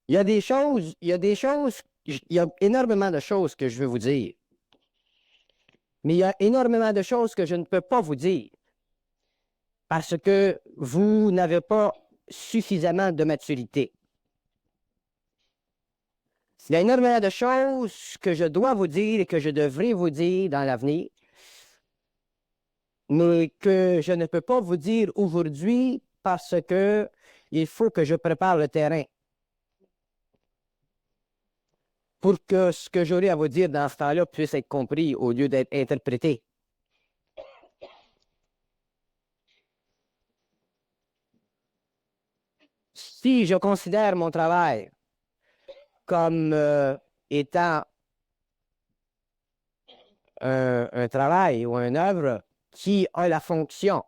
Il y a énormément de choses que je veux vous dire, mais il y a énormément de choses que je ne peux pas vous dire parce que vous n'avez pas suffisamment de maturité. Il y a énormément de choses que je dois vous dire et que je devrais vous dire dans l'avenir, mais que je ne peux pas vous dire aujourd'hui parce que il faut que je prépare le terrain pour que ce que j'aurai à vous dire dans ce temps-là puisse être compris au lieu d'être interprété. Si je considère mon travail comme étant un travail ou une œuvre qui a la fonction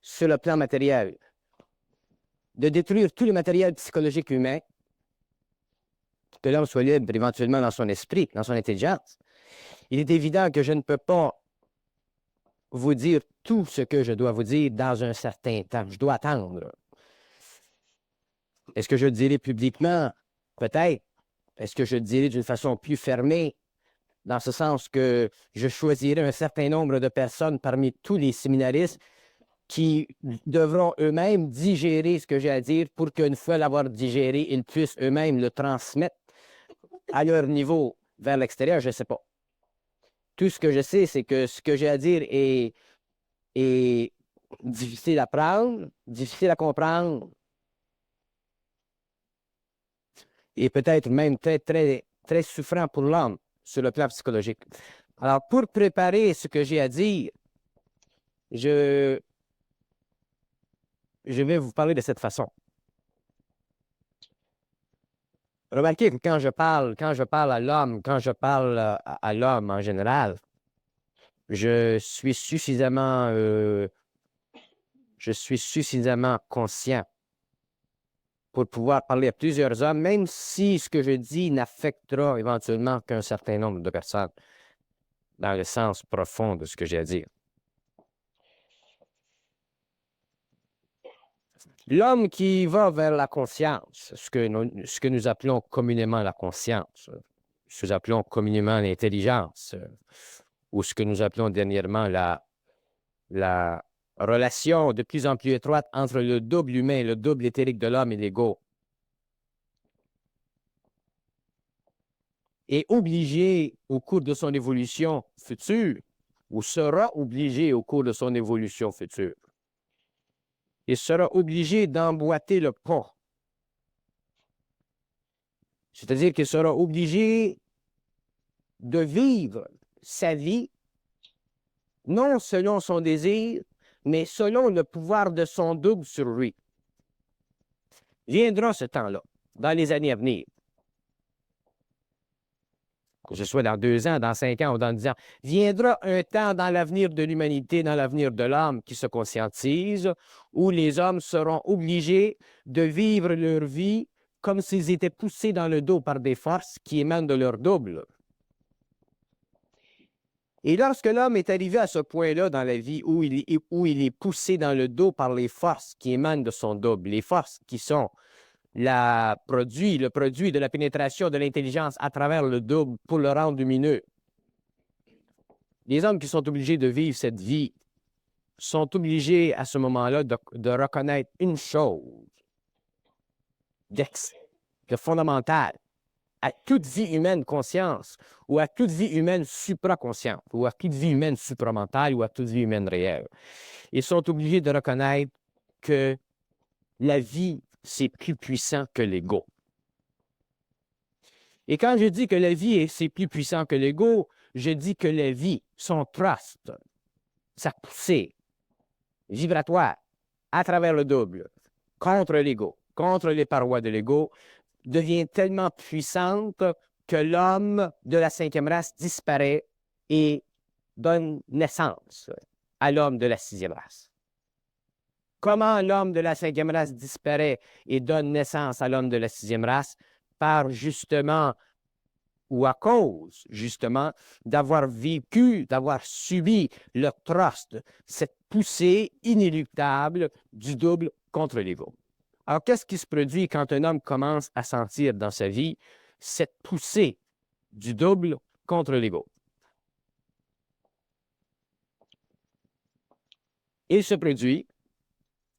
sur le plan matériel de détruire tout le matériel psychologique humain, que l'homme soit libre éventuellement dans son esprit, dans son intelligence, il est évident que je ne peux pas vous dire tout ce que je dois vous dire dans un certain temps. Je dois attendre. Est-ce que je le dirai publiquement? Peut-être. Est-ce que je le dirai d'une façon plus fermée? Dans ce sens que je choisirai un certain nombre de personnes parmi tous les séminaristes qui devront eux-mêmes digérer ce que j'ai à dire pour qu'une fois l'avoir digéré, ils puissent eux-mêmes le transmettre à leur niveau vers l'extérieur, je ne sais pas. Tout ce que je sais, c'est que ce que j'ai à dire est difficile à prendre, difficile à comprendre et peut-être même très souffrant pour l'homme sur le plan psychologique. Alors, pour préparer ce que j'ai à dire, je vais vous parler de cette façon. Remarquez que quand je parle à l'homme, quand je parle à l'homme en général, je suis suffisamment conscient pour pouvoir parler à plusieurs hommes, même si ce que je dis n'affectera éventuellement qu'un certain nombre de personnes, dans le sens profond de ce que j'ai à dire. L'homme qui va vers la conscience, ce que nous appelons communément la conscience, ce que nous appelons communément l'intelligence, ou ce que nous appelons dernièrement la relation de plus en plus étroite entre le double humain, le double éthérique de l'homme et l'ego, est obligé au cours de son évolution future, ou sera obligé au cours de son évolution future, il sera obligé d'emboîter le pas. C'est-à-dire qu'il sera obligé de vivre sa vie, non selon son désir, mais selon le pouvoir de son double sur lui. Viendra ce temps-là, dans les années à venir. Que ce soit dans 2 ans, dans 5 ans ou dans 10 ans, viendra un temps dans l'avenir de l'humanité, dans l'avenir de l'homme qui se conscientise, où les hommes seront obligés de vivre leur vie comme s'ils étaient poussés dans le dos par des forces qui émanent de leur double. Et lorsque l'homme est arrivé à ce point-là dans la vie où il est poussé dans le dos par les forces qui émanent de son double, les forces qui sont le produit de la pénétration de l'intelligence à travers le double pour le rendre lumineux. Les hommes qui sont obligés de vivre cette vie sont obligés à ce moment-là de reconnaître une chose de fondamentale à toute vie humaine conscience, ou à toute vie humaine supraconsciente, ou à toute vie humaine supramentale, ou à toute vie humaine réelle. Ils sont obligés de reconnaître que la vie, c'est plus puissant que l'ego. Et quand je dis que la vie, c'est plus puissant que l'ego, je dis que la vie, son thrust, sa poussée vibratoire à travers le double, contre l'ego, contre les parois de l'ego, devient tellement puissante que l'homme de la 5e race disparaît et donne naissance à l'homme de la 6e race. Comment l'homme de la 5e race disparaît et donne naissance à l'homme de la 6e race? Par justement, ou à cause justement, d'avoir vécu, d'avoir subi le thrust, cette poussée inéluctable du double contre l'ego. Alors, qu'est-ce qui se produit quand un homme commence à sentir dans sa vie cette poussée du double contre l'ego? Il se produit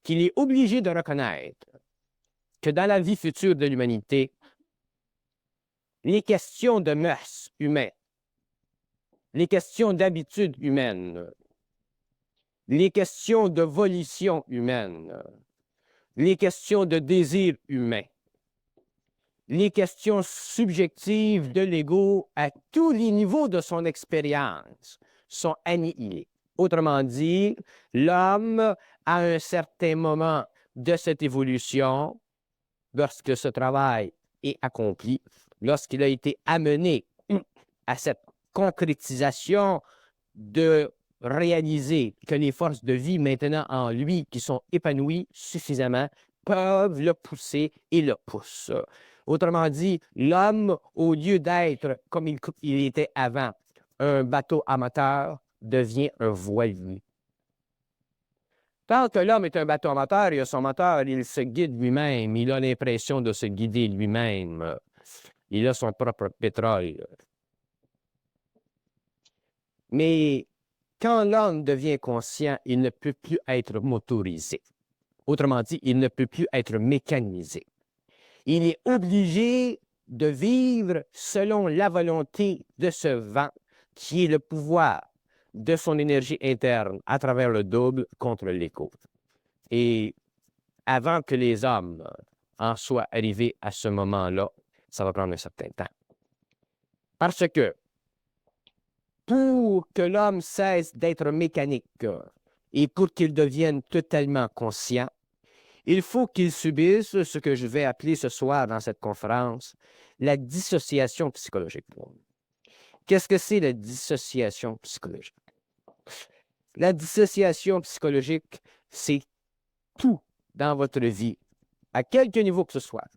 qu'il est obligé de reconnaître que dans la vie future de l'humanité, les questions de mœurs humaines, les questions d'habitudes humaines, les questions de volition humaine, les questions de désir humain, les questions subjectives de l'ego à tous les niveaux de son expérience sont annihilées. Autrement dit, l'homme, à un certain moment de cette évolution, lorsque ce travail est accompli, lorsqu'il a été amené à cette concrétisation de réaliser que les forces de vie maintenant en lui qui sont épanouies suffisamment peuvent le pousser et le poussent. Autrement dit, l'homme, au lieu d'être comme il était avant, un bateau amateur, devient un voilier. Tant que l'homme est un bateau amateur, il a son moteur, il se guide lui-même, il a l'impression de se guider lui-même. Il a son propre pétrole. Mais quand l'homme devient conscient, il ne peut plus être motorisé. Autrement dit, il ne peut plus être mécanisé. Il est obligé de vivre selon la volonté de ce vent qui est le pouvoir de son énergie interne à travers le double contre l'ego. Et avant que les hommes en soient arrivés à ce moment-là, ça va prendre un certain temps. Parce que pour que l'homme cesse d'être mécanique et pour qu'il devienne totalement conscient, il faut qu'il subisse ce que je vais appeler ce soir dans cette conférence la dissociation psychologique. Qu'est-ce que c'est la dissociation psychologique? La dissociation psychologique, c'est tout dans votre vie, à quelque niveau que ce soit,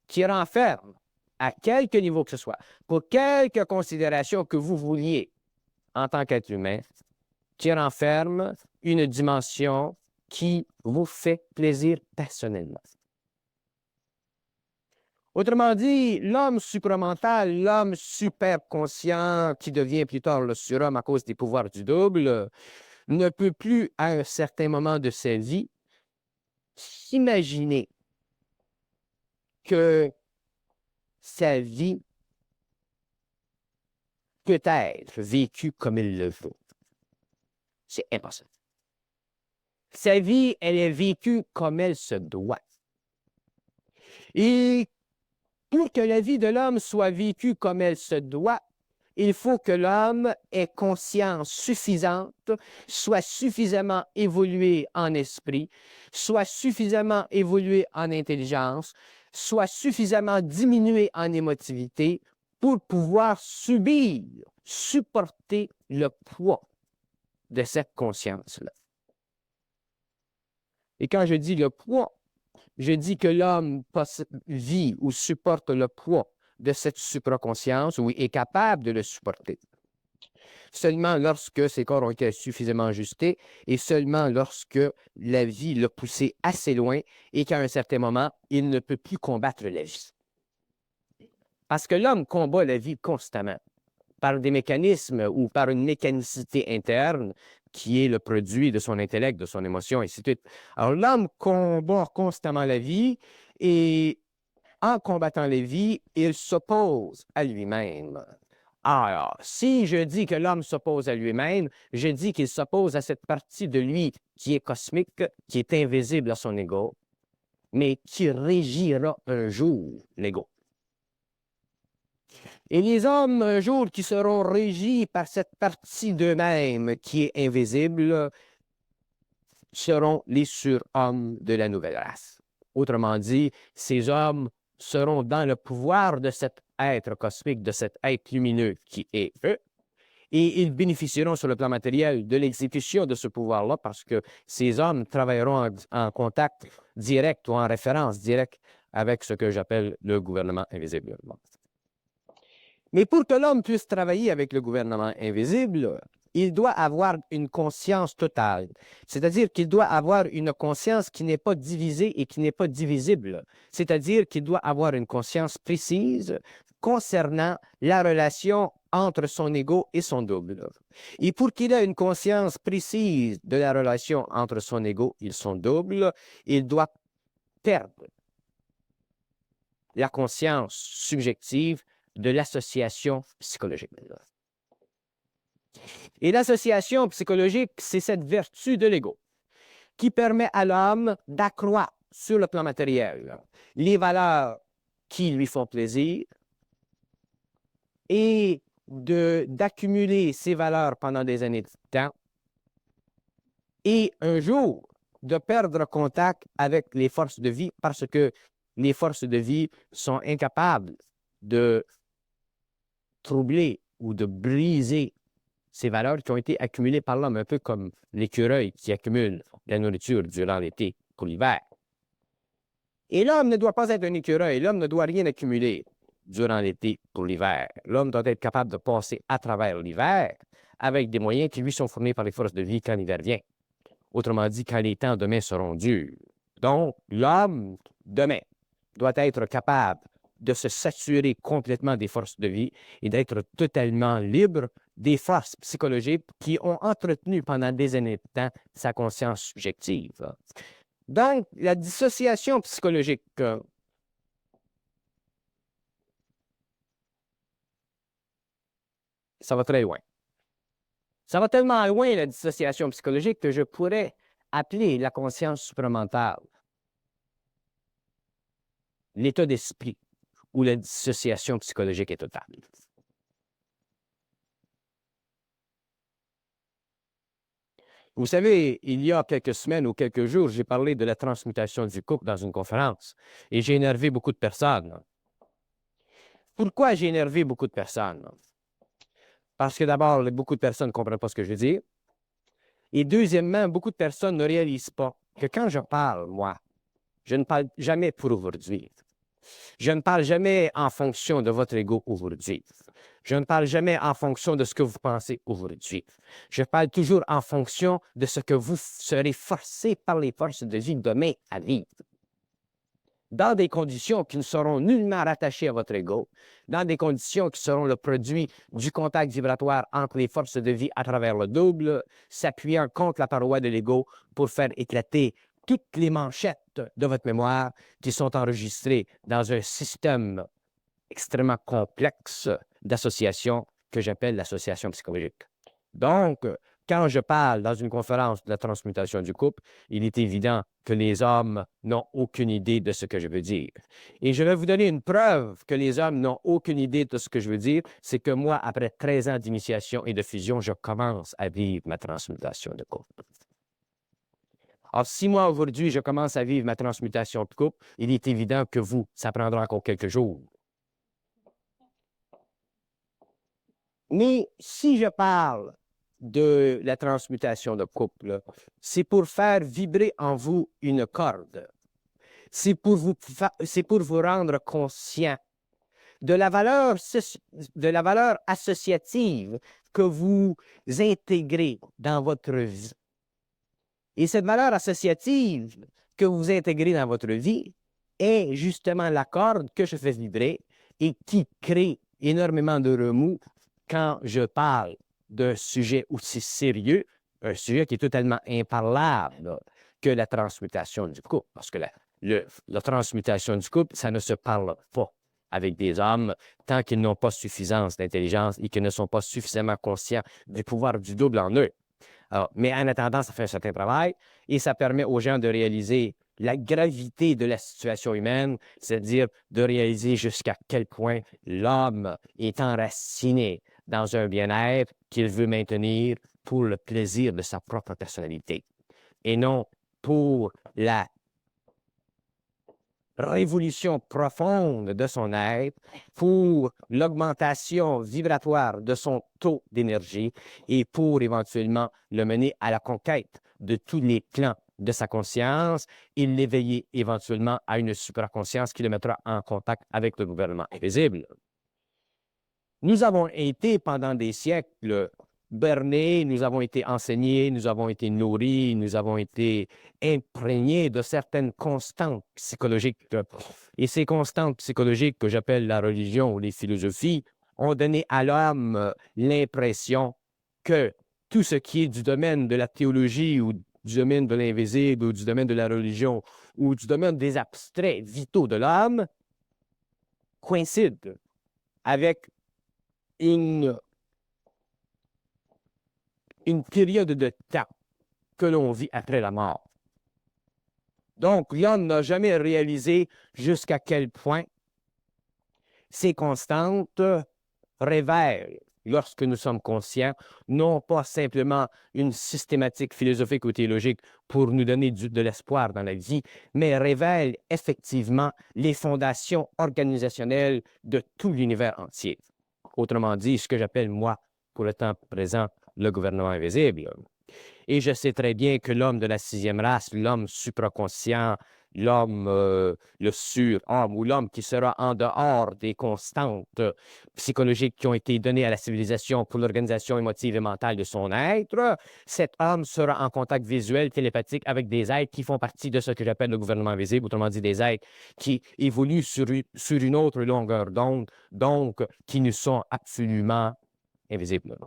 qui renferme, à quelque niveau que ce soit, pour quelque considération que vous vouliez en tant qu'être humain, qui renferme une dimension qui vous fait plaisir personnellement. Autrement dit, l'homme supramental, l'homme super conscient qui devient plus tard le surhomme à cause des pouvoirs du double, ne peut plus, à un certain moment de sa vie, s'imaginer que sa vie peut être vécue comme il le veut. C'est impossible. Sa vie, elle est vécue comme elle se doit. Et pour que la vie de l'homme soit vécue comme elle se doit, il faut que l'homme ait conscience suffisante, soit suffisamment évolué en esprit, soit suffisamment évolué en intelligence, soit suffisamment diminué en émotivité pour pouvoir subir, supporter le poids de cette conscience-là. Et quand je dis le poids, je dis que l'homme vit ou supporte le poids de cette supraconscience ou est capable de le supporter. Seulement lorsque ses corps ont été suffisamment ajustés et seulement lorsque la vie l'a poussé assez loin et qu'à un certain moment, il ne peut plus combattre la vie. Parce que l'homme combat la vie constamment par des mécanismes ou par une mécanicité interne qui est le produit de son intellect, de son émotion, et ainsi de suite. Alors, l'homme combat constamment la vie et en combattant la vie, il s'oppose à lui-même. Alors, si je dis que l'homme s'oppose à lui-même, je dis qu'il s'oppose à cette partie de lui qui est cosmique, qui est invisible à son ego, mais qui régira un jour l'ego. Et les hommes, un jour, qui seront régis par cette partie d'eux-mêmes qui est invisible, seront les surhommes de la nouvelle race. Autrement dit, ces hommes seront dans le pouvoir de cet être cosmique, de cet être lumineux qui est eux, et ils bénéficieront sur le plan matériel de l'exécution de ce pouvoir-là parce que ces hommes travailleront en contact direct ou en référence directe avec ce que j'appelle le gouvernement invisible. Mais pour que l'homme puisse travailler avec le gouvernement invisible, il doit avoir une conscience totale. C'est-à-dire qu'il doit avoir une conscience qui n'est pas divisée et qui n'est pas divisible. C'est-à-dire qu'il doit avoir une conscience précise concernant la relation entre son ego et son double. Et pour qu'il ait une conscience précise de la relation entre son ego et son double, il doit perdre la conscience subjective de l'association psychologique. Et l'association psychologique, c'est cette vertu de l'ego qui permet à l'homme d'accroître sur le plan matériel les valeurs qui lui font plaisir et d'accumuler ces valeurs pendant des années de temps et un jour de perdre contact avec les forces de vie parce que les forces de vie sont incapables de troubler ou de briser ces valeurs qui ont été accumulées par l'homme, un peu comme l'écureuil qui accumule la nourriture durant l'été pour l'hiver. Et l'homme ne doit pas être un écureuil, l'homme ne doit rien accumuler durant l'été pour l'hiver. L'homme doit être capable de passer à travers l'hiver avec des moyens qui lui sont fournis par les forces de vie quand l'hiver vient. Autrement dit, quand les temps demain seront durs. Donc, l'homme, demain, doit être capable de se saturer complètement des forces de vie et d'être totalement libre des forces psychologiques qui ont entretenu pendant des années de temps sa conscience subjective. Donc, la dissociation psychologique, ça va très loin. Ça va tellement loin, la dissociation psychologique, que je pourrais appeler la conscience supramentale l'état d'esprit où la dissociation psychologique est totale. Vous savez, il y a quelques semaines ou quelques jours, j'ai parlé de la transmutation du couple dans une conférence et j'ai énervé beaucoup de personnes. Pourquoi j'ai énervé beaucoup de personnes? Parce que d'abord, beaucoup de personnes ne comprennent pas ce que je veux dire. Et deuxièmement, beaucoup de personnes ne réalisent pas que quand je parle, moi, je ne parle jamais pour aujourd'hui. Je ne parle jamais en fonction de votre ego aujourd'hui. Je ne parle jamais en fonction de ce que vous pensez aujourd'hui. Je parle toujours en fonction de ce que vous serez forcé par les forces de vie demain à vivre. Dans des conditions qui ne seront nullement rattachées à votre ego, dans des conditions qui seront le produit du contact vibratoire entre les forces de vie à travers le double, s'appuyant contre la paroi de l'ego pour faire éclater toutes les manchettes de votre mémoire qui sont enregistrées dans un système extrêmement complexe d'association que j'appelle l'association psychologique. Donc, quand je parle dans une conférence de la transmutation du couple, il est évident que les hommes n'ont aucune idée de ce que je veux dire. Et je vais vous donner une preuve que les hommes n'ont aucune idée de ce que je veux dire, c'est que moi, après 13 ans d'initiation et de fusion, je commence à vivre ma transmutation de couple. Alors, si moi, aujourd'hui, je commence à vivre ma transmutation de couple, il est évident que vous, ça prendra encore quelques jours. Mais si je parle de la transmutation de couple, c'est pour faire vibrer en vous une corde. C'est pour vous rendre conscient de la valeur associative que vous intégrez dans votre vie. Et cette valeur associative que vous intégrez dans votre vie est justement la corde que je fais vibrer et qui crée énormément de remous quand je parle d'un sujet aussi sérieux, un sujet qui est totalement imparlable que la transmutation du couple. Parce que la transmutation du couple, ça ne se parle pas avec des hommes tant qu'ils n'ont pas suffisance d'intelligence et qu'ils ne sont pas suffisamment conscients du pouvoir du double en eux. Alors, mais en attendant, ça fait un certain travail et ça permet aux gens de réaliser la gravité de la situation humaine, c'est-à-dire de réaliser jusqu'à quel point l'homme est enraciné dans un bien-être qu'il veut maintenir pour le plaisir de sa propre personnalité et non pour la révolution profonde de son être, pour l'augmentation vibratoire de son taux d'énergie et pour éventuellement le mener à la conquête de tous les plans de sa conscience et l'éveiller éventuellement à une supraconscience qui le mettra en contact avec le gouvernement invisible. Nous avons été pendant des siècles bernés, nous avons été enseignés, nous avons été nourris, nous avons été imprégnés de certaines constantes psychologiques. Et ces constantes psychologiques que j'appelle la religion ou les philosophies ont donné à l'homme l'impression que tout ce qui est du domaine de la théologie ou du domaine de l'invisible ou du domaine de la religion ou du domaine des abstraits vitaux de l'homme coïncide avec une période de temps que l'on vit après la mort. Donc, l'homme n'a jamais réalisé jusqu'à quel point ces constantes révèlent, lorsque nous sommes conscients, non pas simplement une systématique philosophique ou théologique pour nous donner de l'espoir dans la vie, mais révèlent effectivement les fondations organisationnelles de tout l'univers entier. Autrement dit, ce que j'appelle, moi, pour le temps présent, le gouvernement invisible. Et je sais très bien que l'homme de la sixième race, l'homme supraconscient, l'homme, le surhomme ou l'homme qui sera en dehors des constantes psychologiques qui ont été données à la civilisation pour l'organisation émotive et mentale de son être, cet homme sera en contact visuel, télépathique avec des êtres qui font partie de ce que j'appelle le gouvernement invisible, autrement dit des êtres qui évoluent sur une autre longueur d'onde, donc qui nous sont absolument invisibles.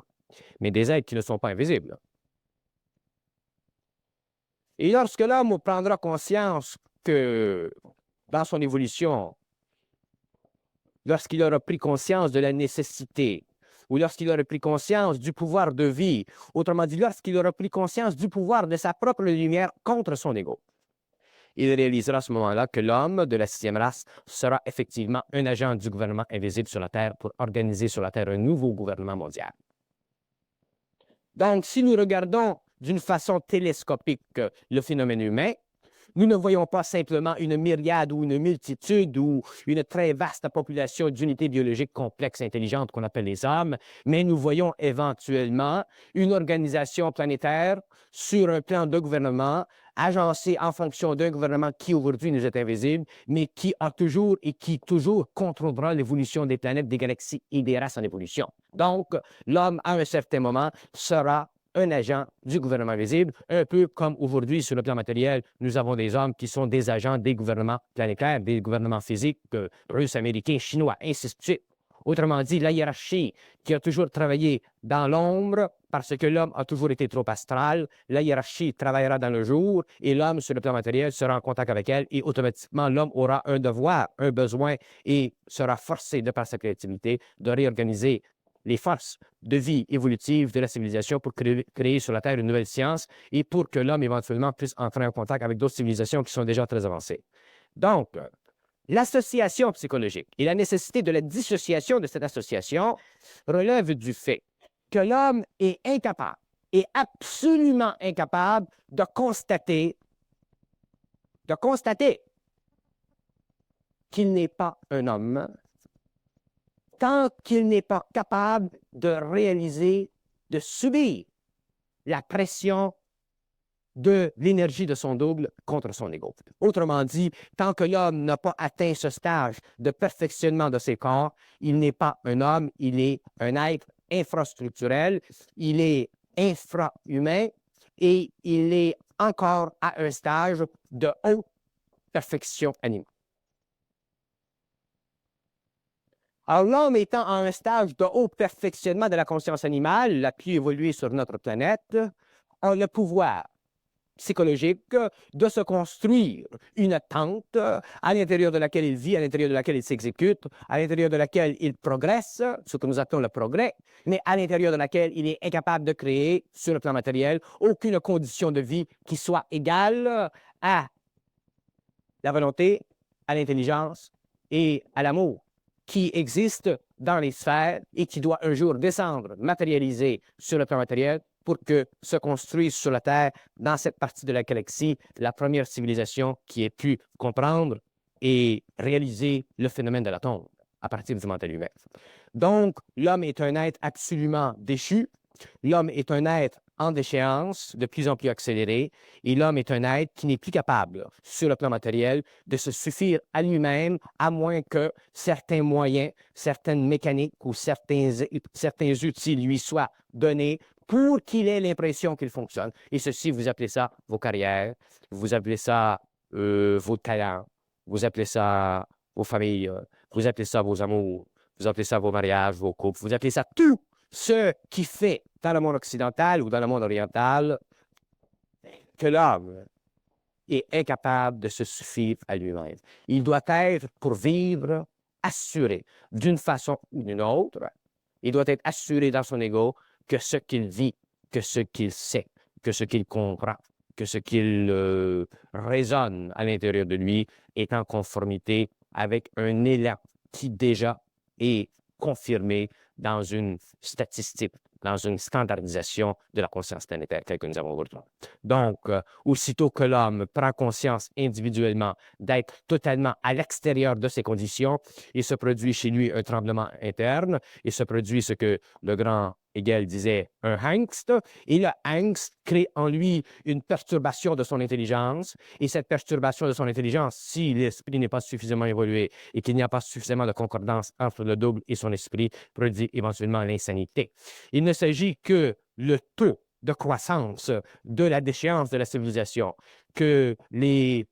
Mais des êtres qui ne sont pas invisibles. Et lorsque l'homme prendra conscience que dans son évolution, lorsqu'il aura pris conscience de la nécessité, ou lorsqu'il aura pris conscience du pouvoir de vie, autrement dit, lorsqu'il aura pris conscience du pouvoir de sa propre lumière contre son ego, il réalisera à ce moment-là que l'homme de la sixième race sera effectivement un agent du gouvernement invisible sur la Terre pour organiser sur la Terre un nouveau gouvernement mondial. Donc, si nous regardons d'une façon télescopique le phénomène humain, nous ne voyons pas simplement une myriade ou une multitude ou une très vaste population d'unités biologiques complexes et intelligentes qu'on appelle les hommes, mais nous voyons éventuellement une organisation planétaire sur un plan de gouvernement agencée en fonction d'un gouvernement qui aujourd'hui nous est invisible, mais qui a toujours et qui toujours contrôlera l'évolution des planètes, des galaxies et des races en évolution. Donc, l'homme, à un certain moment, sera un agent du gouvernement invisible, un peu comme aujourd'hui, sur le plan matériel, nous avons des hommes qui sont des agents des gouvernements planétaires, des gouvernements physiques, russes, américains, chinois, ainsi de suite. Autrement dit, la hiérarchie qui a toujours travaillé dans l'ombre parce que l'homme a toujours été trop astral, la hiérarchie travaillera dans le jour et l'homme, sur le plan matériel, sera en contact avec elle et automatiquement, l'homme aura un devoir, un besoin et sera forcé, de par sa créativité, de réorganiser les forces de vie évolutive de la civilisation pour créer sur la Terre une nouvelle science et pour que l'homme éventuellement puisse entrer en contact avec d'autres civilisations qui sont déjà très avancées. Donc, l'association psychologique et la nécessité de la dissociation de cette association relève du fait que l'homme est incapable, est absolument incapable de constater qu'il n'est pas un homme tant qu'il n'est pas capable de réaliser, de subir la pression de l'énergie de son double contre son ego. Autrement dit, tant que l'homme n'a pas atteint ce stage de perfectionnement de ses corps, il n'est pas un homme, il est un être infrastructurel, il est infra-humain et il est encore à un stage de haute perfection animale. Alors, l'homme étant à un stage de haut perfectionnement de la conscience animale, la plus évoluée sur notre planète, a le pouvoir psychologique de se construire une tente à l'intérieur de laquelle il vit, à l'intérieur de laquelle il s'exécute, à l'intérieur de laquelle il progresse, ce que nous appelons le progrès, mais à l'intérieur de laquelle il est incapable de créer, sur le plan matériel, aucune condition de vie qui soit égale à la volonté, à l'intelligence et à l'amour qui existe dans les sphères et qui doit un jour descendre, matérialiser sur le plan matériel pour que se construise sur la Terre, dans cette partie de la galaxie, la première civilisation qui ait pu comprendre et réaliser le phénomène de l'atome à partir du mental humain. Donc, l'homme est un être absolument déchu, l'homme est un être en déchéance, de plus en plus accéléré, et l'homme est un être qui n'est plus capable, sur le plan matériel, de se suffire à lui-même, à moins que certains moyens, certaines mécaniques ou certains outils lui soient donnés pour qu'il ait l'impression qu'il fonctionne. Et ceci, vous appelez ça vos carrières, vous appelez ça vos talents, vous appelez ça vos familles, vous appelez ça vos amours, vous appelez ça vos mariages, vos couples, vous appelez ça tout ce qui fait dans le monde occidental ou dans le monde oriental que l'homme est incapable de se suffire à lui-même. Il doit être, pour vivre, assuré d'une façon ou d'une autre. Il doit être assuré dans son ego que ce qu'il vit, que ce qu'il sait, que ce qu'il comprend, que ce qu'il résonne à l'intérieur de lui est en conformité avec un élan qui déjà est confirmé dans une statistique, dans une standardisation de la conscience planétaire telle que nous avons aujourd'hui. Donc, aussitôt que l'homme prend conscience individuellement d'être totalement à l'extérieur de ses conditions, il se produit chez lui un tremblement interne, il se produit ce que le grand Hegel disait un angst, et le angst crée en lui une perturbation de son intelligence, et cette perturbation de son intelligence, si l'esprit n'est pas suffisamment évolué et qu'il n'y a pas suffisamment de concordance entre le double et son esprit, produit éventuellement l'insanité. Il ne s'agit que le taux de croissance de la déchéance de la civilisation, que les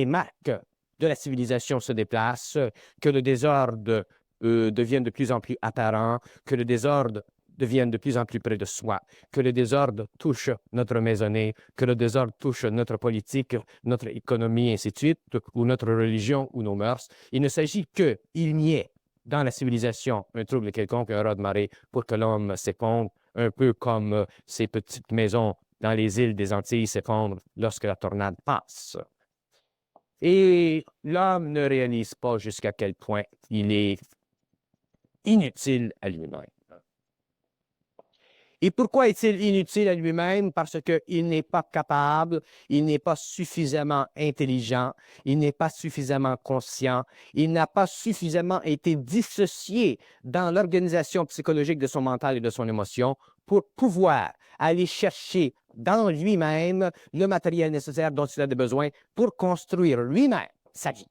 marques de la civilisation se déplacent, que le désordre devienne de plus en plus apparent, que le désordre devienne de plus en plus près de soi, que le désordre touche notre maisonnée, que le désordre touche notre politique, notre économie, et ainsi de suite, ou notre religion, ou nos mœurs. Il ne s'agit qu'il n'y ait dans la civilisation un trouble quelconque, un raz de marée, pour que l'homme s'effondre, un peu comme ces petites maisons dans les îles des Antilles s'effondrent lorsque la tornade passe. Et l'homme ne réalise pas jusqu'à quel point il est inutile à lui-même. Et pourquoi est-il inutile à lui-même? Parce qu'il n'est pas capable, il n'est pas suffisamment intelligent, il n'est pas suffisamment conscient, il n'a pas suffisamment été dissocié dans l'organisation psychologique de son mental et de son émotion pour pouvoir aller chercher dans lui-même le matériel nécessaire dont il a besoin pour construire lui-même sa vie.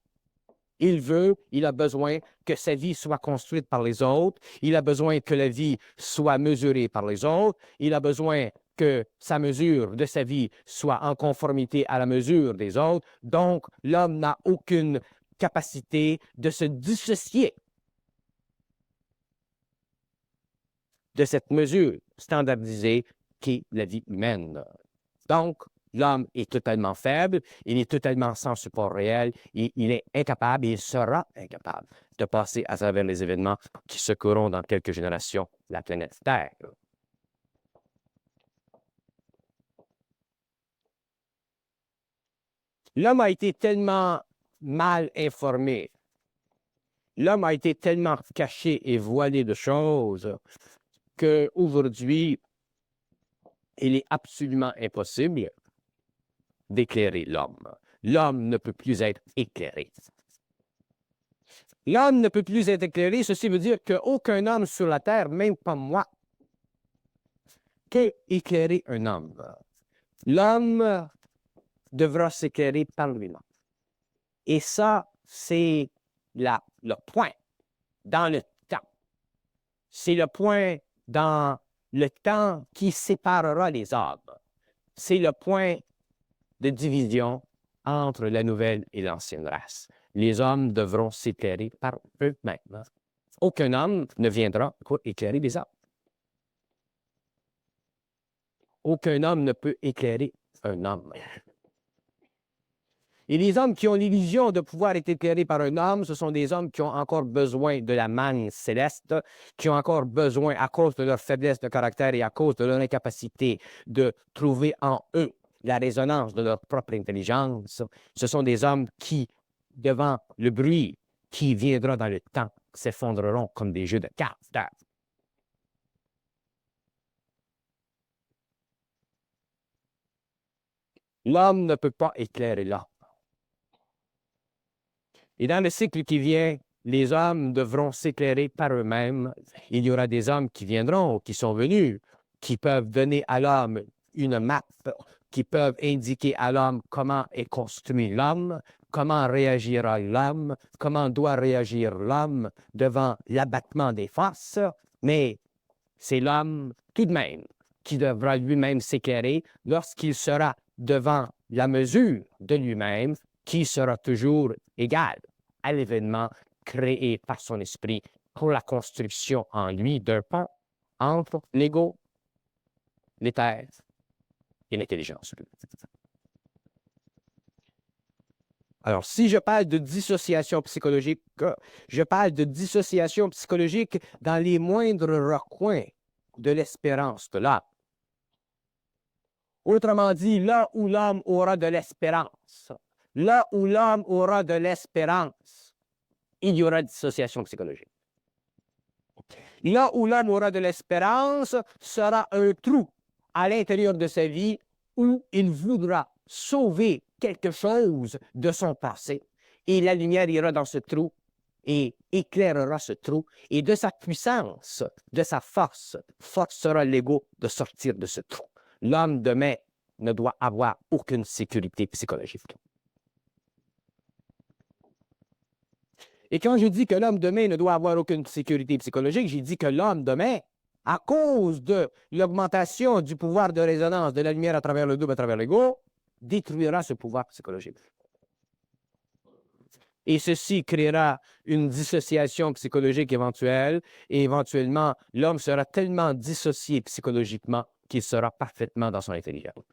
Il a besoin que sa vie soit construite par les autres, il a besoin que la vie soit mesurée par les autres, il a besoin que sa mesure de sa vie soit en conformité à la mesure des autres. Donc, l'homme n'a aucune capacité de se dissocier de cette mesure standardisée qu'est la vie humaine. Donc, l'homme est totalement faible, il est totalement sans support réel, et il est incapable, et il sera incapable de passer à travers les événements qui secoueront dans quelques générations la planète Terre. L'homme a été tellement mal informé, l'homme a été tellement caché et voilé de choses qu'aujourd'hui, il est absolument impossible d'éclairer l'homme. L'homme ne peut plus être éclairé. L'homme ne peut plus être éclairé, ceci veut dire qu'aucun homme sur la terre, même pas moi, peut éclairer un homme. L'homme devra s'éclairer par lui-même. Et ça, c'est le point dans le temps. C'est le point dans le temps qui séparera les hommes. C'est le point de division entre la nouvelle et l'ancienne race. Les hommes devront s'éclairer par eux-mêmes. Aucun homme ne viendra pour éclairer les hommes. Aucun homme ne peut éclairer un homme. Et les hommes qui ont l'illusion de pouvoir être éclairés par un homme, ce sont des hommes qui ont encore besoin de la manne céleste, qui ont encore besoin, à cause de leur faiblesse de caractère et à cause de leur incapacité de trouver en eux la résonance de leur propre intelligence. Ce sont des hommes qui, devant le bruit qui viendra dans le temps, s'effondreront comme des jeux de cartes. L'homme ne peut pas éclairer l'homme. Et dans le cycle qui vient, les hommes devront s'éclairer par eux-mêmes. Il y aura des hommes qui viendront, qui sont venus, qui peuvent donner à l'homme une map, qui peuvent indiquer à l'homme comment est construit l'homme, comment réagira l'homme, comment doit réagir l'homme devant l'abattement des forces. Mais c'est l'homme tout de même qui devra lui-même s'éclairer lorsqu'il sera devant la mesure de lui-même qui sera toujours égal à l'événement créé par son esprit pour la construction en lui d'un pont entre l'ego, l'éther et l'intelligence. Alors, si je parle de dissociation psychologique, je parle de dissociation psychologique dans les moindres recoins de l'espérance de l'âme. Autrement dit, là où l'homme aura de l'espérance, là où l'homme aura de l'espérance, il y aura dissociation psychologique. Là où l'homme aura de l'espérance sera un trou à l'intérieur de sa vie où il voudra sauver quelque chose de son passé. Et la lumière ira dans ce trou et éclairera ce trou. Et de sa puissance, de sa force, forcera l'ego de sortir de ce trou. L'homme demain ne doit avoir aucune sécurité psychologique. Et quand je dis que l'homme demain ne doit avoir aucune sécurité psychologique, j'ai dit que l'homme demain, à cause de l'augmentation du pouvoir de résonance de la lumière à travers le double, à travers l'ego, détruira ce pouvoir psychologique. Et ceci créera une dissociation psychologique éventuelle, et éventuellement, l'homme sera tellement dissocié psychologiquement qu'il sera parfaitement dans son intelligence.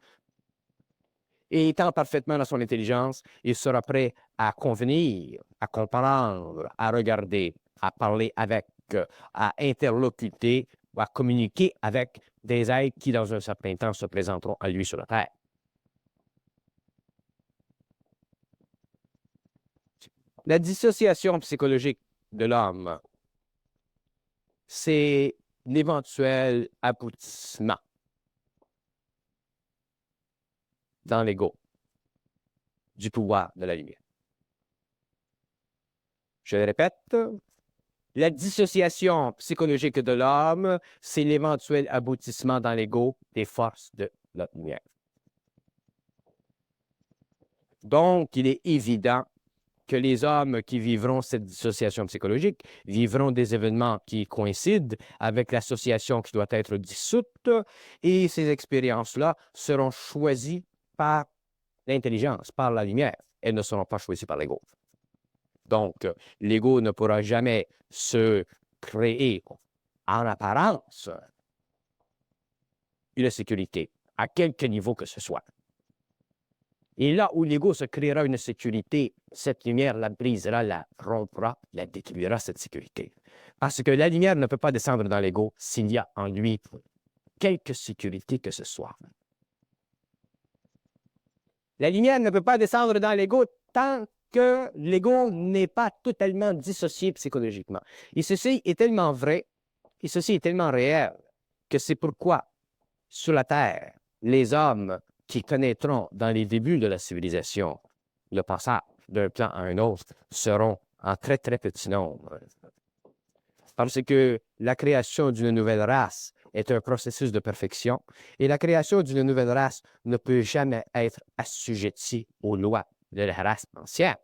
Et étant parfaitement dans son intelligence, il sera prêt à convenir, à comprendre, à regarder, à parler avec, à interlocuter, ou à communiquer avec des êtres qui, dans un certain temps, se présenteront à lui sur la terre. La dissociation psychologique de l'homme, c'est l'éventuel aboutissement dans l'ego du pouvoir de la lumière. Je le répète, la dissociation psychologique de l'homme, c'est l'éventuel aboutissement dans l'ego des forces de la lumière. Donc, il est évident que les hommes qui vivront cette dissociation psychologique vivront des événements qui coïncident avec l'association qui doit être dissoute, et ces expériences-là seront choisies par l'intelligence, par la lumière. Elles ne seront pas choisies par l'ego. Donc, l'ego ne pourra jamais se créer en apparence une sécurité, à quelque niveau que ce soit. Et là où l'ego se créera une sécurité, cette lumière la brisera, la rompra, la détruira, cette sécurité. Parce que la lumière ne peut pas descendre dans l'ego s'il y a en lui quelque sécurité que ce soit. La lumière ne peut pas descendre dans l'ego tant que l'ego n'est pas totalement dissocié psychologiquement. Et ceci est tellement vrai, et ceci est tellement réel, que c'est pourquoi, sur la Terre, les hommes qui connaîtront dans les débuts de la civilisation le passage d'un plan à un autre seront en très, très petit nombre. Parce que la création d'une nouvelle race est un processus de perfection, et la création d'une nouvelle race ne peut jamais être assujettie aux lois de la race ancienne.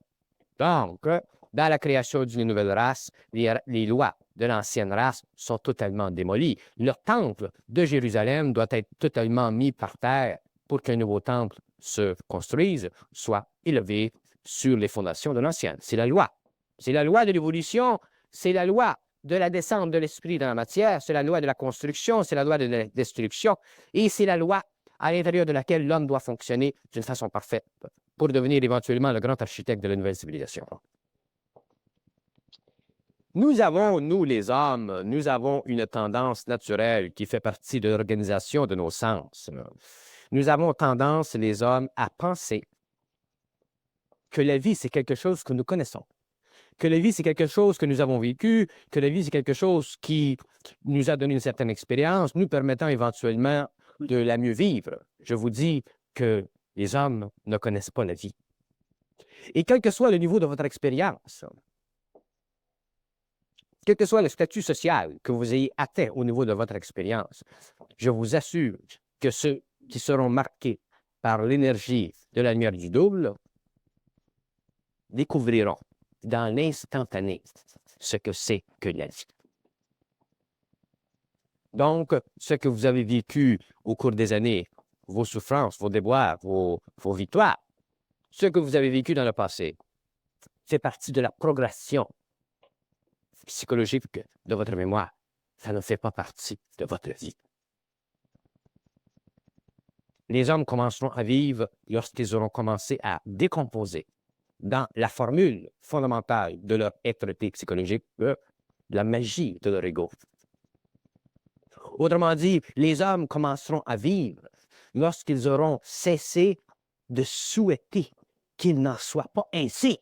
Donc, dans la création d'une nouvelle race, les lois de l'ancienne race sont totalement démolies. Le temple de Jérusalem doit être totalement mis par terre pour qu'un nouveau temple se construise, soit élevé sur les fondations de l'ancienne. C'est la loi. C'est la loi de l'évolution, c'est la loi de la descente de l'esprit dans la matière, c'est la loi de la construction, c'est la loi de la destruction, et c'est la loi à l'intérieur de laquelle l'homme doit fonctionner d'une façon parfaite pour devenir éventuellement le grand architecte de la nouvelle civilisation. Nous avons, nous les hommes, nous avons une tendance naturelle qui fait partie de l'organisation de nos sens. Nous avons tendance, les hommes, à penser que la vie, c'est quelque chose que nous connaissons, que la vie, c'est quelque chose que nous avons vécu, que la vie, c'est quelque chose qui nous a donné une certaine expérience, nous permettant éventuellement de la mieux vivre. Je vous dis que les hommes ne connaissent pas la vie. Et quel que soit le niveau de votre expérience, quel que soit le statut social que vous ayez atteint au niveau de votre expérience, je vous assure que ceux qui seront marqués par l'énergie de la lumière du double découvriront dans l'instantané ce que c'est que la vie. Donc, ce que vous avez vécu au cours des années, vos souffrances, vos déboires, vos victoires, ce que vous avez vécu dans le passé, fait partie de la progression psychologique de votre mémoire. Ça ne fait pas partie de votre vie. Les hommes commenceront à vivre lorsqu'ils auront commencé à décomposer dans la formule fondamentale de leur être-té psychologique la magie de leur ego. Autrement dit, les hommes commenceront à vivre lorsqu'ils auront cessé de souhaiter qu'il n'en soit pas ainsi.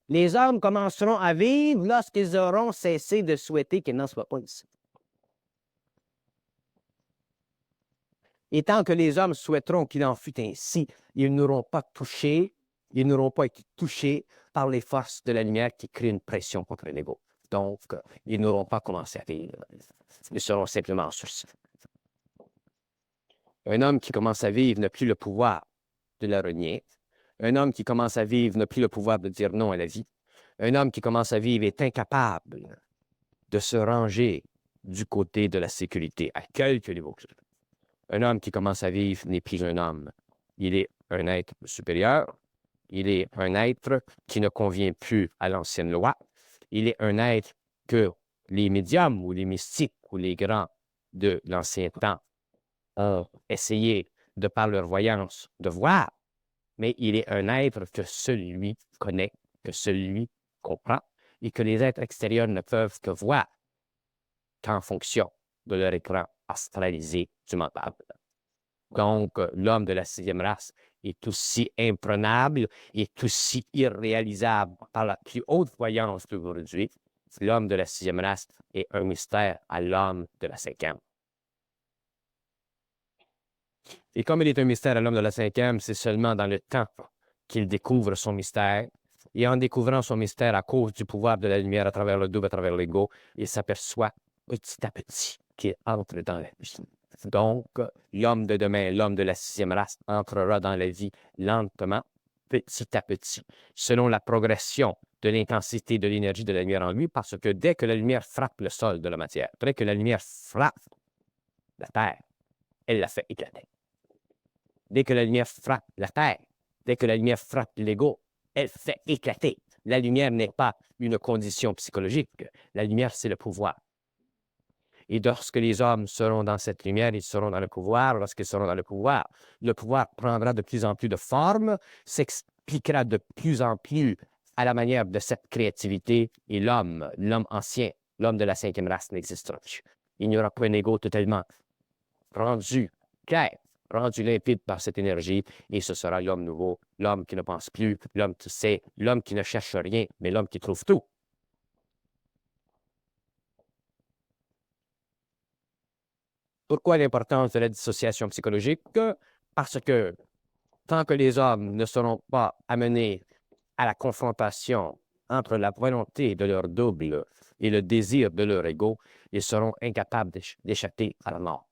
Les hommes commenceront à vivre lorsqu'ils auront cessé de souhaiter qu'il n'en soit pas ainsi. Et tant que les hommes souhaiteront qu'il en fût ainsi, ils n'auront pas été touchés par les forces de la lumière qui créent une pression contre l'ego. Donc, ils n'auront pas commencé à vivre. Ils seront simplement en sursis. Un homme qui commence à vivre n'a plus le pouvoir de la renier. Un homme qui commence à vivre n'a plus le pouvoir de dire non à la vie. Un homme qui commence à vivre est incapable de se ranger du côté de la sécurité à quelque niveau que ce soit. Un homme qui commence à vivre n'est plus un homme. Il est un être supérieur. Il est un être qui ne convient plus à l'ancienne loi. Il est un être que les médiums ou les mystiques ou les grands de l'ancien temps ont essayé, de par leur voyance, de voir. Mais il est un être que seul lui connaît, que seul lui comprend et que les êtres extérieurs ne peuvent que voir qu'en fonction de leur écran astralisé du mental. Donc, l'homme de la sixième race est aussi imprenable, est aussi irréalisable par la plus haute voyance d'aujourd'hui. L'homme de la sixième race est un mystère à l'homme de la cinquième. Et comme il est un mystère à l'homme de la cinquième, c'est seulement dans le temps qu'il découvre son mystère. Et en découvrant son mystère à cause du pouvoir de la lumière à travers le double, à travers l'ego, il s'aperçoit petit à petit qu'il entre dans la vie. Donc, l'homme de demain, l'homme de la sixième race, entrera dans la vie lentement, petit à petit, selon la progression de l'intensité de l'énergie de la lumière en lui, parce que dès que la lumière frappe le sol de la matière, dès que la lumière frappe la Terre, elle la fait éclater. Dès que la lumière frappe la Terre, dès que la lumière frappe l'ego, elle fait éclater. La lumière n'est pas une condition psychologique. La lumière, c'est le pouvoir. Et lorsque les hommes seront dans cette lumière, ils seront dans le pouvoir. Lorsqu'ils seront dans le pouvoir prendra de plus en plus de forme, s'expliquera de plus en plus à la manière de cette créativité. Et l'homme ancien, l'homme de la cinquième race n'existera plus. Il n'y aura pas un ego totalement rendu clair, rendu limpide par cette énergie, et ce sera l'homme nouveau, l'homme qui ne pense plus, l'homme qui sait, l'homme qui ne cherche rien, mais l'homme qui trouve tout. Pourquoi l'importance de la dissociation psychologique? Parce que tant que les hommes ne seront pas amenés à la confrontation entre la volonté de leur double et le désir de leur ego, ils seront incapables d'échapper à la mort.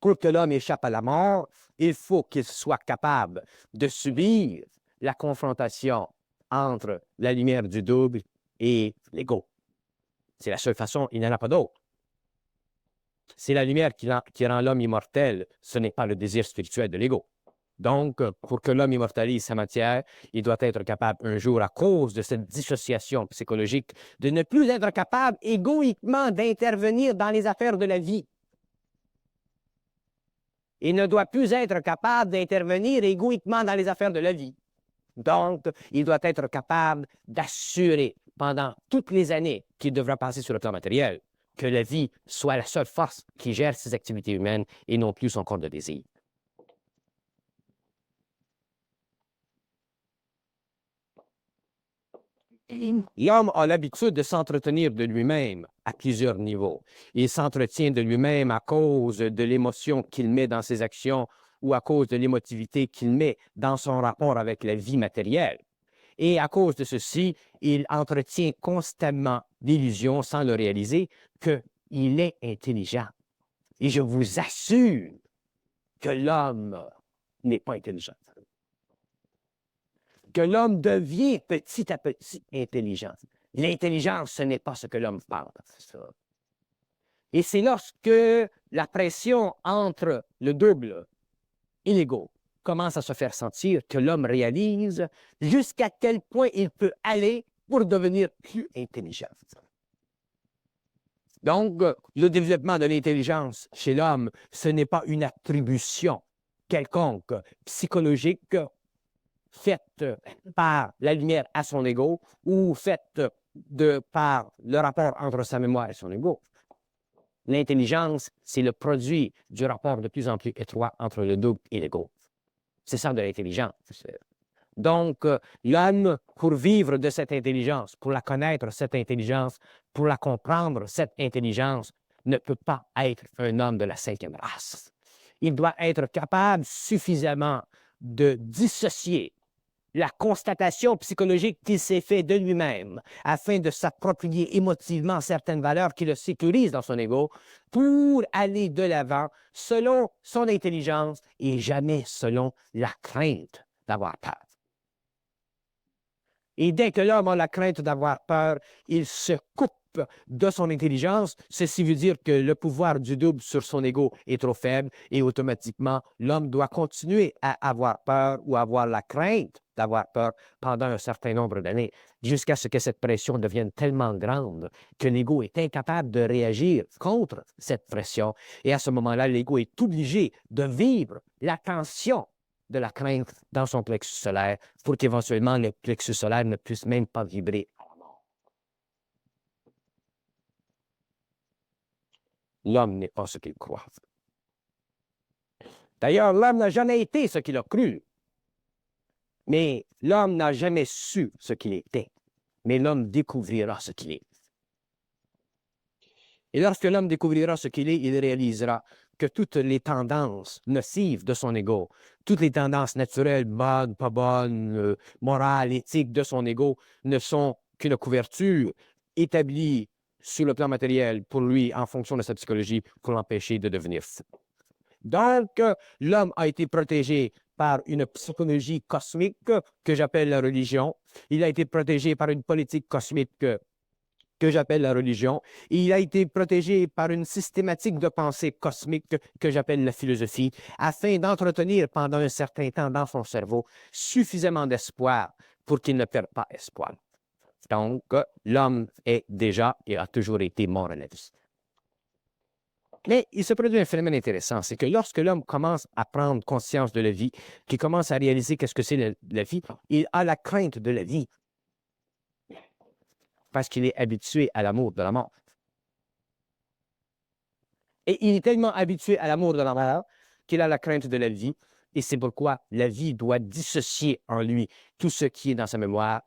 Pour que l'homme échappe à la mort, il faut qu'il soit capable de subir la confrontation entre la lumière du double et l'ego. C'est la seule façon, il n'y en a pas d'autre. C'est la lumière qui rend l'homme immortel, ce n'est pas le désir spirituel de l'ego. Donc, pour que l'homme immortalise sa matière, il doit être capable un jour, à cause de cette dissociation psychologique, de ne plus être capable égoïquement d'intervenir dans les affaires de la vie. Il ne doit plus être capable d'intervenir égoïquement dans les affaires de la vie. Donc, il doit être capable d'assurer pendant toutes les années qu'il devra passer sur le plan matériel que la vie soit la seule force qui gère ses activités humaines et non plus son corps de désir. L'homme a l'habitude de s'entretenir de lui-même à plusieurs niveaux. Il s'entretient de lui-même à cause de l'émotion qu'il met dans ses actions ou à cause de l'émotivité qu'il met dans son rapport avec la vie matérielle. Et à cause de ceci, il entretient constamment l'illusion, sans le réaliser, qu'il est intelligent. Et je vous assure que l'homme n'est pas intelligent. Que l'homme devient petit à petit intelligent. L'intelligence, ce n'est pas ce que l'homme pense. Et c'est lorsque la pression entre le double et l'ego commence à se faire sentir que l'homme réalise jusqu'à quel point il peut aller pour devenir plus intelligent. Donc, le développement de l'intelligence chez l'homme, ce n'est pas une attribution quelconque psychologique faite par la lumière à son ego ou faite par le rapport entre sa mémoire et son ego. L'intelligence, c'est le produit du rapport de plus en plus étroit entre le double et l'ego. C'est ça de l'intelligence. Donc, l'homme, pour vivre de cette intelligence, pour la connaître, cette intelligence, pour la comprendre, cette intelligence, ne peut pas être un homme de la 5e race. Il doit être capable suffisamment de dissocier la constatation psychologique qu'il s'est fait de lui-même afin de s'approprier émotivement certaines valeurs qui le sécurisent dans son ego pour aller de l'avant selon son intelligence et jamais selon la crainte d'avoir peur. Et dès que l'homme a la crainte d'avoir peur, il se coupe de son intelligence. Ceci veut dire que le pouvoir du double sur son ego est trop faible et automatiquement, l'homme doit continuer à avoir peur ou avoir la crainte d'avoir peur pendant un certain nombre d'années, jusqu'à ce que cette pression devienne tellement grande que l'ego est incapable de réagir contre cette pression. Et à ce moment-là, l'ego est obligé de vivre la tension de la crainte dans son plexus solaire pour qu'éventuellement le plexus solaire ne puisse même pas vibrer à la mort. L'homme n'est pas ce qu'il croit. D'ailleurs, l'homme n'a jamais été ce qu'il a cru. Mais l'homme n'a jamais su ce qu'il était. Mais l'homme découvrira ce qu'il est. Et lorsque l'homme découvrira ce qu'il est, il réalisera que toutes les tendances nocives de son ego, toutes les tendances naturelles, bonnes, pas bonnes, morales, éthiques de son ego, ne sont qu'une couverture établie sur le plan matériel pour lui en fonction de sa psychologie pour l'empêcher de devenir fou. Donc, l'homme a été protégé par une psychologie cosmique que j'appelle la religion. Il a été protégé par une politique cosmique que j'appelle la religion. Et il a été protégé par une systématique de pensée cosmique que j'appelle la philosophie, afin d'entretenir pendant un certain temps dans son cerveau suffisamment d'espoir pour qu'il ne perde pas espoir. Donc, l'homme est déjà et a toujours été mon relèviste. Mais il se produit un phénomène intéressant, c'est que lorsque l'homme commence à prendre conscience de la vie, qu'il commence à réaliser qu'est-ce que c'est la vie, il a la crainte de la vie parce qu'il est habitué à l'amour de la mort. Et il est tellement habitué à l'amour de la mort qu'il a la crainte de la vie, et c'est pourquoi la vie doit dissocier en lui tout ce qui est dans sa mémoire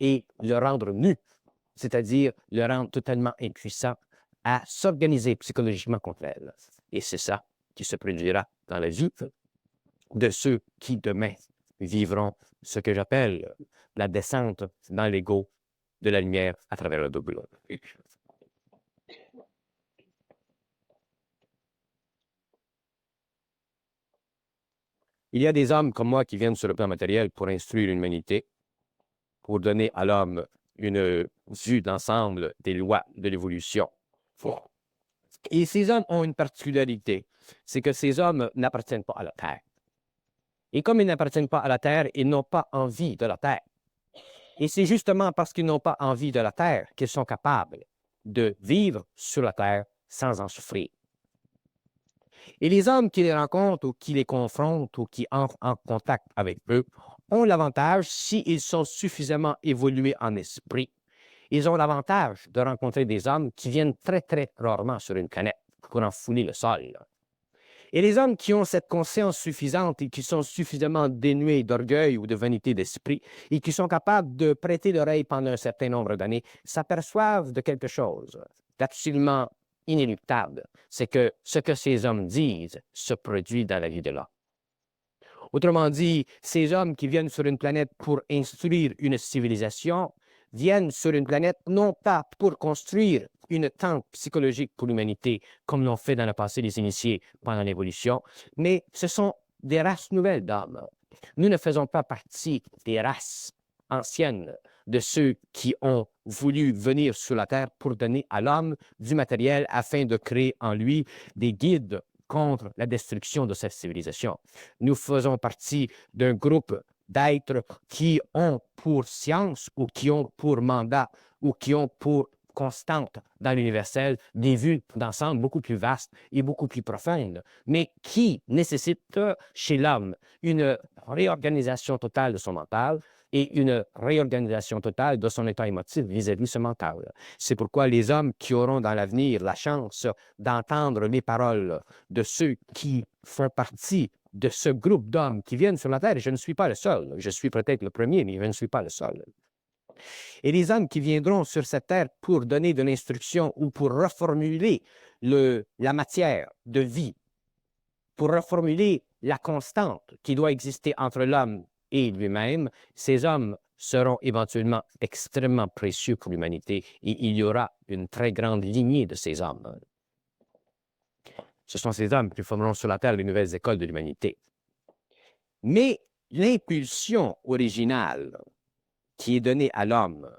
et le rendre nu, c'est-à-dire le rendre totalement impuissant à s'organiser psychologiquement contre elle. Et c'est ça qui se produira dans la vie de ceux qui demain vivront ce que j'appelle la descente dans l'ego de la lumière à travers le double. Il y a des hommes comme moi qui viennent sur le plan matériel pour instruire l'humanité, pour donner à l'homme une vue d'ensemble des lois de l'évolution. Et ces hommes ont une particularité, c'est que ces hommes n'appartiennent pas à la Terre. Et comme ils n'appartiennent pas à la Terre, ils n'ont pas envie de la Terre. Et c'est justement parce qu'ils n'ont pas envie de la Terre qu'ils sont capables de vivre sur la Terre sans en souffrir. Et les hommes qui les rencontrent ou qui les confrontent ou qui entrent en contact avec eux ont l'avantage, s'ils sont suffisamment évolués en esprit, ils ont l'avantage de rencontrer des hommes qui viennent très, très rarement sur une planète pour en fouler le sol. Et les hommes qui ont cette conscience suffisante et qui sont suffisamment dénués d'orgueil ou de vanité d'esprit et qui sont capables de prêter l'oreille pendant un certain nombre d'années s'aperçoivent de quelque chose d'absolument inéluctable. C'est que ce que ces hommes disent se produit dans la vie de l'homme. Autrement dit, ces hommes qui viennent sur une planète pour instruire une civilisation viennent sur une planète non pas pour construire une tente psychologique pour l'humanité, comme l'ont fait dans le passé les initiés pendant l'évolution, mais ce sont des races nouvelles d'hommes. Nous ne faisons pas partie des races anciennes de ceux qui ont voulu venir sur la Terre pour donner à l'homme du matériel afin de créer en lui des guides contre la destruction de cette civilisation. Nous faisons partie d'un groupe d'êtres qui ont pour science ou qui ont pour mandat ou qui ont pour constante dans l'universel des vues d'ensemble beaucoup plus vastes et beaucoup plus profondes, mais qui nécessitent chez l'homme une réorganisation totale de son mental et une réorganisation totale de son état émotif vis-à-vis ce mental. C'est pourquoi les hommes qui auront dans l'avenir la chance d'entendre les paroles de ceux qui font partie de ce groupe d'hommes qui viennent sur la Terre, et je ne suis pas le seul, je suis peut-être le premier, mais je ne suis pas le seul. Et les hommes qui viendront sur cette terre pour donner de l'instruction ou pour reformuler la matière de vie, pour reformuler la constante qui doit exister entre l'homme et lui-même, ces hommes seront éventuellement extrêmement précieux pour l'humanité et il y aura une très grande lignée de ces hommes. Ce sont ces hommes qui formeront sur la terre les nouvelles écoles de l'humanité. Mais l'impulsion originale qui est donnée à l'homme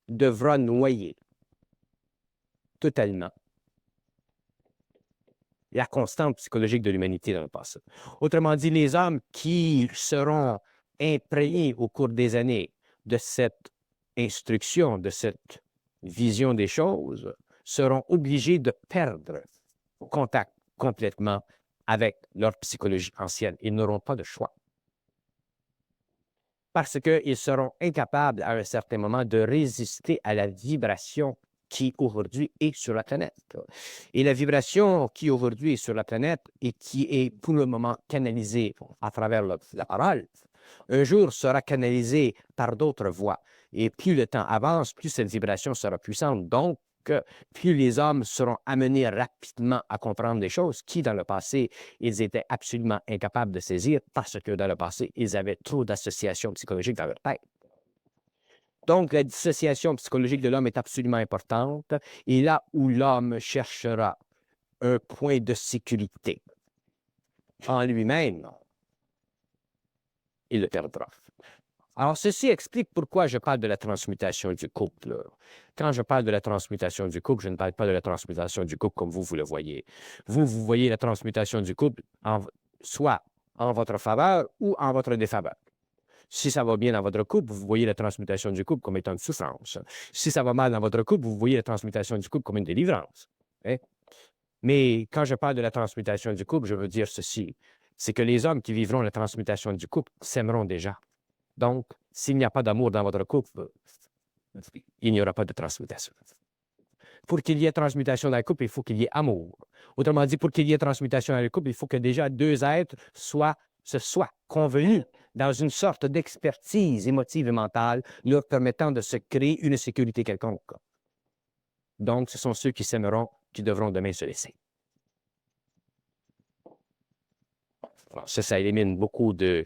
devra noyer totalement la constante psychologique de l'humanité dans le passé. Autrement dit, les hommes qui seront imprégnés au cours des années de cette instruction, de cette vision des choses, seront obligés de perdre contact complètement avec leur psychologie ancienne. Ils n'auront pas de choix. Parce qu'ils seront incapables à un certain moment de résister à la vibration qui aujourd'hui est sur la planète. Et la vibration qui aujourd'hui est sur la planète et qui est pour le moment canalisée à travers la parole, un jour sera canalisée par d'autres voies. Et plus le temps avance, plus cette vibration sera puissante. Donc, plus les hommes seront amenés rapidement à comprendre des choses qui, dans le passé, ils étaient absolument incapables de saisir parce que, dans le passé, ils avaient trop d'associations psychologiques dans leur tête. Donc, la dissociation psychologique de l'homme est absolument importante. Et là où l'homme cherchera un point de sécurité en lui-même, il le perdra. Alors, ceci explique pourquoi je parle de la transmutation du couple. Quand je parle de la transmutation du couple, je ne parle pas de la transmutation du couple comme vous le voyez. Vous voyez la transmutation du couple soit en votre faveur ou en votre défaveur. Si ça va bien dans votre couple, vous voyez la transmutation du couple comme étant une souffrance. Si ça va mal dans votre couple, vous voyez la transmutation du couple comme une délivrance. Hein? Mais quand je parle de la transmutation du couple, je veux dire ceci. C'est que les hommes qui vivront la transmutation du couple s'aimeront déjà. Donc, s'il n'y a pas d'amour dans votre couple, il n'y aura pas de transmutation. Pour qu'il y ait transmutation dans le couple, il faut qu'il y ait amour. Autrement dit, pour qu'il y ait transmutation dans le couple, il faut que déjà deux êtres se soient convenus dans une sorte d'expertise émotive et mentale leur permettant de se créer une sécurité quelconque. Donc, ce sont ceux qui s'aimeront qui devront demain se laisser. Alors, ça élimine beaucoup de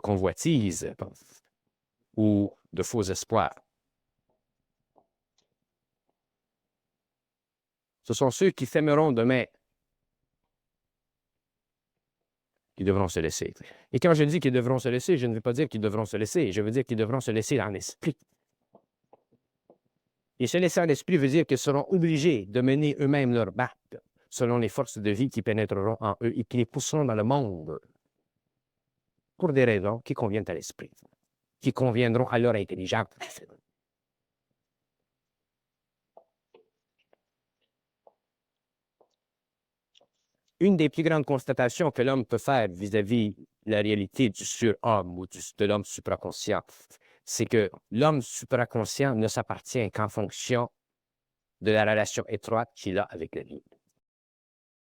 convoitise ou de faux espoirs. Ce sont ceux qui s'aimeront demain qui devront se laisser. Et quand je dis qu'ils devront se laisser, je ne veux pas dire qu'ils devront se laisser, je veux dire qu'ils devront se laisser en esprit. Et se laisser en esprit veut dire qu'ils seront obligés de mener eux-mêmes leur barque selon les forces de vie qui pénétreront en eux et qui les pousseront dans le monde pour des raisons qui conviennent à l'esprit, qui conviendront à leur intelligence. Une des plus grandes constatations que l'homme peut faire vis-à-vis la réalité du surhomme ou de l'homme supraconscient, c'est que l'homme supraconscient ne s'appartient qu'en fonction de la relation étroite qu'il a avec la vie.